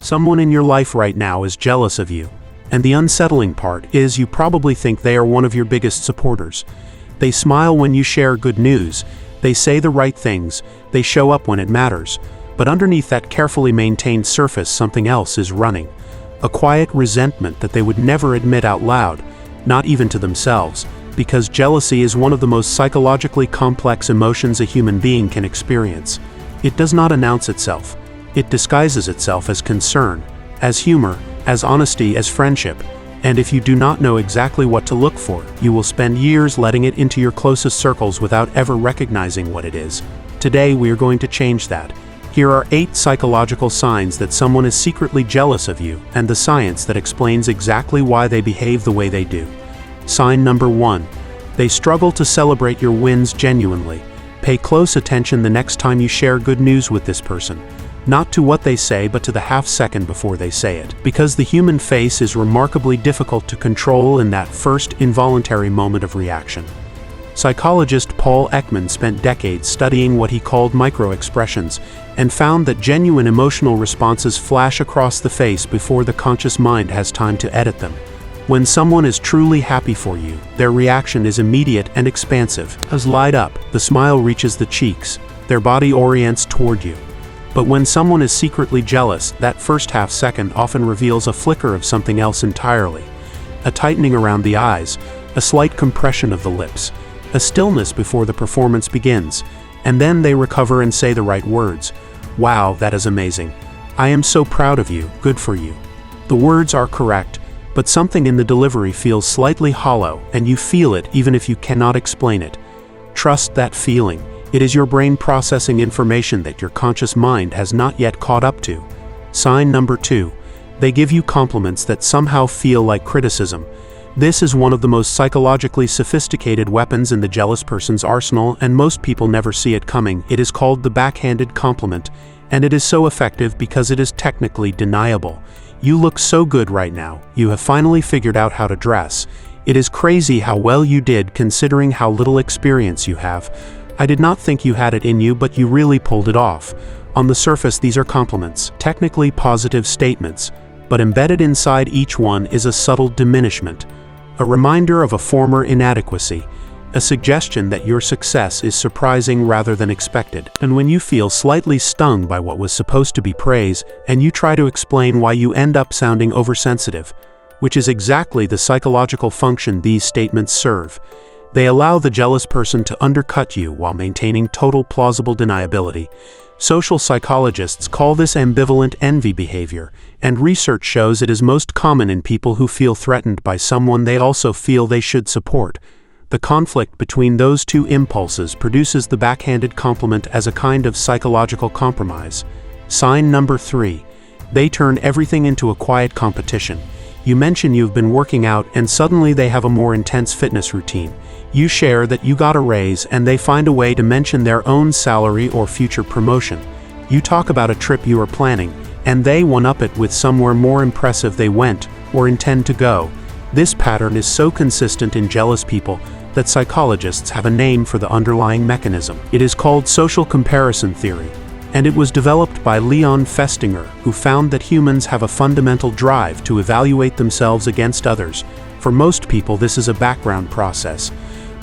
Someone in your life right now is jealous of you. And the unsettling part is you probably think they are one of your biggest supporters. They smile when you share good news, they say the right things, they show up when it matters. But underneath that carefully maintained surface, something else is running. A quiet resentment that they would never admit out loud, not even to themselves, because jealousy is one of the most psychologically complex emotions a human being can experience. It does not announce itself. It disguises itself as concern, as humor, as honesty, as friendship. And if you do not know exactly what to look for, you will spend years letting it into your closest circles without ever recognizing what it is. Today we are going to change that. Here are 8 psychological signs that someone is secretly jealous of you, and the science that explains exactly why they behave the way they do. Sign number 1. They struggle to celebrate your wins genuinely. Pay close attention the next time you share good news with this person. Not to what they say, but to the half second before they say it. Because the human face is remarkably difficult to control in that first involuntary moment of reaction. Psychologist Paul Ekman spent decades studying what he called micro-expressions, and found that genuine emotional responses flash across the face before the conscious mind has time to edit them. When someone is truly happy for you, their reaction is immediate and expansive. Eyes light up, the smile reaches the cheeks, their body orients toward you. But when someone is secretly jealous, that first half second often reveals a flicker of something else entirely. A tightening around the eyes, a slight compression of the lips, a stillness before the performance begins, and then they recover and say the right words. Wow, that is amazing. I am so proud of you, good for you. The words are correct, but something in the delivery feels slightly hollow, and you feel it even if you cannot explain it. Trust that feeling. It is your brain processing information that your conscious mind has not yet caught up to. Sign number 2. They give you compliments that somehow feel like criticism. This is one of the most psychologically sophisticated weapons in the jealous person's arsenal, and most people never see it coming. It is called the backhanded compliment, and it is so effective because it is technically deniable. You look so good right now. You have finally figured out how to dress. It is crazy how well you did considering how little experience you have. I did not think you had it in you, but you really pulled it off. On the surface, these are compliments, technically positive statements, but embedded inside each one is a subtle diminishment, a reminder of a former inadequacy, a suggestion that your success is surprising rather than expected. And when you feel slightly stung by what was supposed to be praise, and you try to explain why, you end up sounding oversensitive, which is exactly the psychological function these statements serve. They allow the jealous person to undercut you while maintaining total plausible deniability. Social psychologists call this ambivalent envy behavior, and research shows it is most common in people who feel threatened by someone they also feel they should support. The conflict between those two impulses produces the backhanded compliment as a kind of psychological compromise. Sign number 3. They turn everything into a quiet competition. You mention you've been working out, and suddenly they have a more intense fitness routine. You share that you got a raise, and they find a way to mention their own salary or future promotion. You talk about a trip you are planning, and they one-up it with somewhere more impressive they went or intend to go. This pattern is so consistent in jealous people that psychologists have a name for the underlying mechanism. It is called social comparison theory, and it was developed by Leon Festinger, who found that humans have a fundamental drive to evaluate themselves against others. For most people, this is a background process.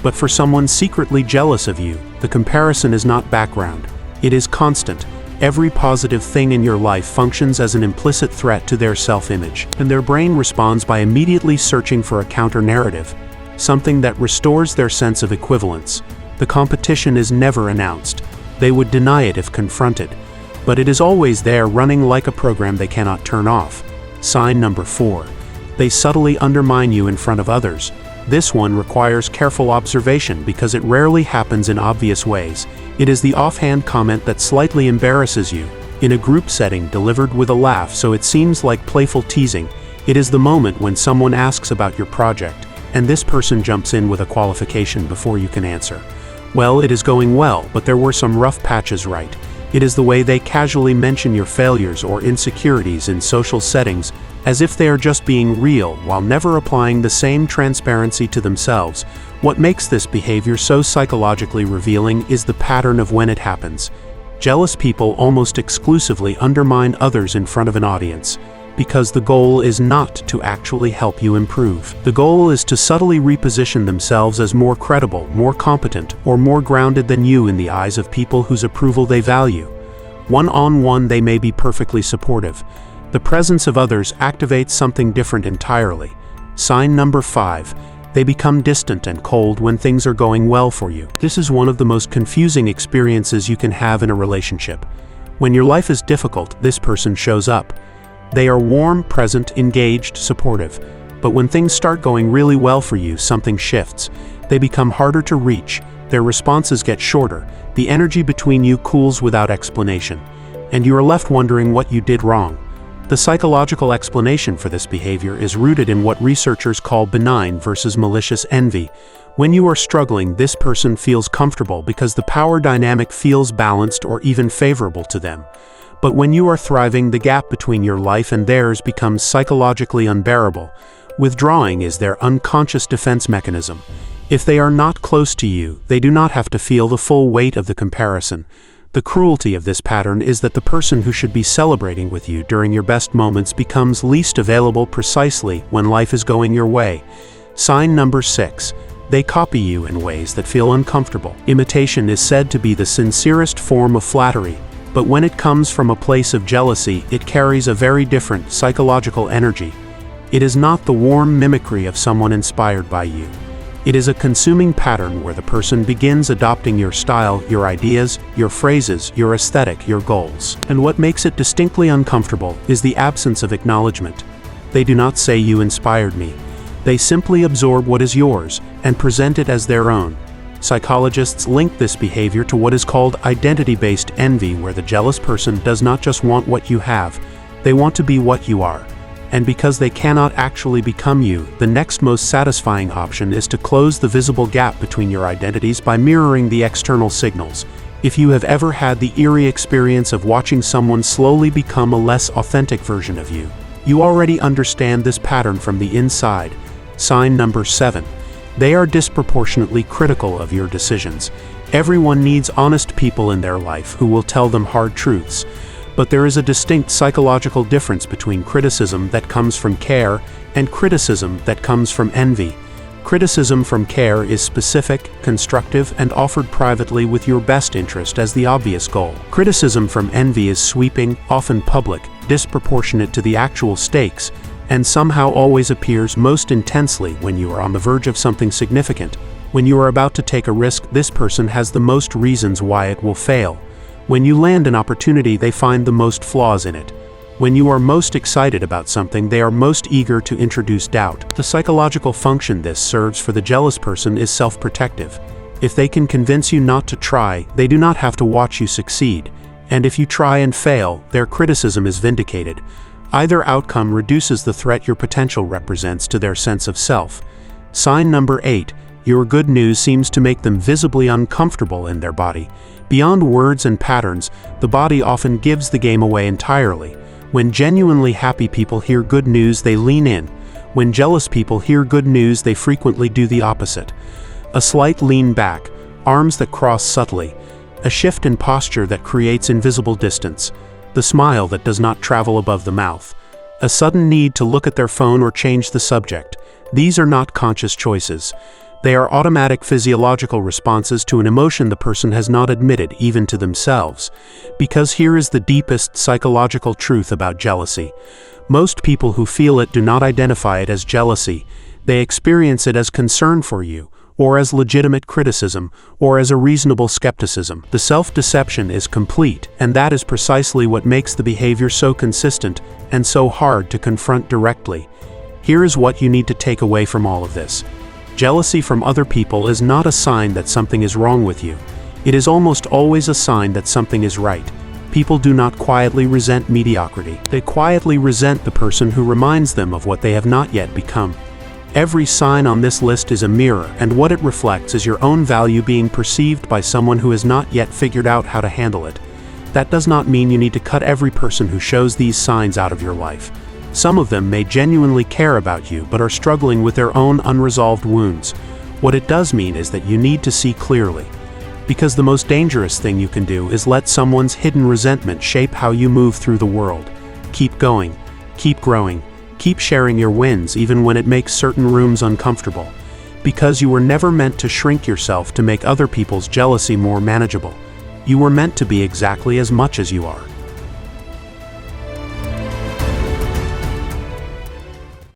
But for someone secretly jealous of you, the comparison is not background. It is constant. Every positive thing in your life functions as an implicit threat to their self-image, and their brain responds by immediately searching for a counter-narrative, something that restores their sense of equivalence. The competition is never announced. They would deny it if confronted, but it is always there, running like a program they cannot turn off. Sign number 4. They subtly undermine you in front of others. This one requires careful observation because it rarely happens in obvious ways. It is the offhand comment that slightly embarrasses you, in a group setting delivered with a laugh so it seems like playful teasing. It is the moment when someone asks about your project, and this person jumps in with a qualification before you can answer. Well, it is going well, but there were some rough patches, right? It is the way they casually mention your failures or insecurities in social settings, as if they are just being real while never applying the same transparency to themselves. What makes this behavior so psychologically revealing is the pattern of when it happens. Jealous people almost exclusively undermine others in front of an audience, because the goal is not to actually help you improve. The goal is to subtly reposition themselves as more credible, more competent, or more grounded than you in the eyes of people whose approval they value. One-on-one they may be perfectly supportive. The presence of others activates something different entirely. Sign number 5. They become distant and cold when things are going well for you. This is one of the most confusing experiences you can have in a relationship. When your life is difficult, this person shows up. They are warm, present, engaged, supportive. But when things start going really well for you, something shifts. They become harder to reach, their responses get shorter, the energy between you cools without explanation, and you are left wondering what you did wrong. The psychological explanation for this behavior is rooted in what researchers call benign versus malicious envy. When you are struggling, this person feels comfortable because the power dynamic feels balanced or even favorable to them. But when you are thriving, the gap between your life and theirs becomes psychologically unbearable. Withdrawing is their unconscious defense mechanism. If they are not close to you, they do not have to feel the full weight of the comparison. The cruelty of this pattern is that the person who should be celebrating with you during your best moments becomes least available precisely when life is going your way. Sign number 6. They copy you in ways that feel uncomfortable. Imitation is said to be the sincerest form of flattery, but when it comes from a place of jealousy, it carries a very different psychological energy. It is not the warm mimicry of someone inspired by you. It is a consuming pattern where the person begins adopting your style, your ideas, your phrases, your aesthetic, your goals. And what makes it distinctly uncomfortable is the absence of acknowledgement. They do not say you inspired me. They simply absorb what is yours and present it as their own. Psychologists link this behavior to what is called identity-based envy, where the jealous person does not just want what you have, they want to be what you are. And because they cannot actually become you, the next most satisfying option is to close the visible gap between your identities by mirroring the external signals. If you have ever had the eerie experience of watching someone slowly become a less authentic version of you, you already understand this pattern from the inside. Sign number 7. They are disproportionately critical of your decisions. Everyone needs honest people in their life who will tell them hard truths. But there is a distinct psychological difference between criticism that comes from care and criticism that comes from envy. Criticism from care is specific, constructive, and offered privately with your best interest as the obvious goal. Criticism from envy is sweeping, often public, disproportionate to the actual stakes, and somehow always appears most intensely when you are on the verge of something significant. When you are about to take a risk, this person has the most reasons why it will fail. When you land an opportunity, they find the most flaws in it. When you are most excited about something, they are most eager to introduce doubt. The psychological function this serves for the jealous person is self-protective. If they can convince you not to try, they do not have to watch you succeed. And if you try and fail, their criticism is vindicated. Either outcome reduces the threat your potential represents to their sense of self. Sign number 8. Your good news seems to make them visibly uncomfortable in their body. Beyond words and patterns, the body often gives the game away entirely. When genuinely happy people hear good news, they lean in. When jealous people hear good news, they frequently do the opposite. A slight lean back, arms that cross subtly, a shift in posture that creates invisible distance, the smile that does not travel above the mouth, a sudden need to look at their phone or change the subject. These are not conscious choices. They are automatic physiological responses to an emotion the person has not admitted even to themselves. Because here is the deepest psychological truth about jealousy. Most people who feel it do not identify it as jealousy. They experience it as concern for you, or as legitimate criticism, or as a reasonable skepticism. The self-deception is complete, and that is precisely what makes the behavior so consistent and so hard to confront directly. Here is what you need to take away from all of this. Jealousy from other people is not a sign that something is wrong with you. It is almost always a sign that something is right. People do not quietly resent mediocrity. They quietly resent the person who reminds them of what they have not yet become. Every sign on this list is a mirror, and what it reflects is your own value being perceived by someone who has not yet figured out how to handle it. That does not mean you need to cut every person who shows these signs out of your life. Some of them may genuinely care about you but are struggling with their own unresolved wounds. What it does mean is that you need to see clearly. Because the most dangerous thing you can do is let someone's hidden resentment shape how you move through the world. Keep going, keep growing, keep sharing your wins even when it makes certain rooms uncomfortable. Because you were never meant to shrink yourself to make other people's jealousy more manageable. You were meant to be exactly as much as you are.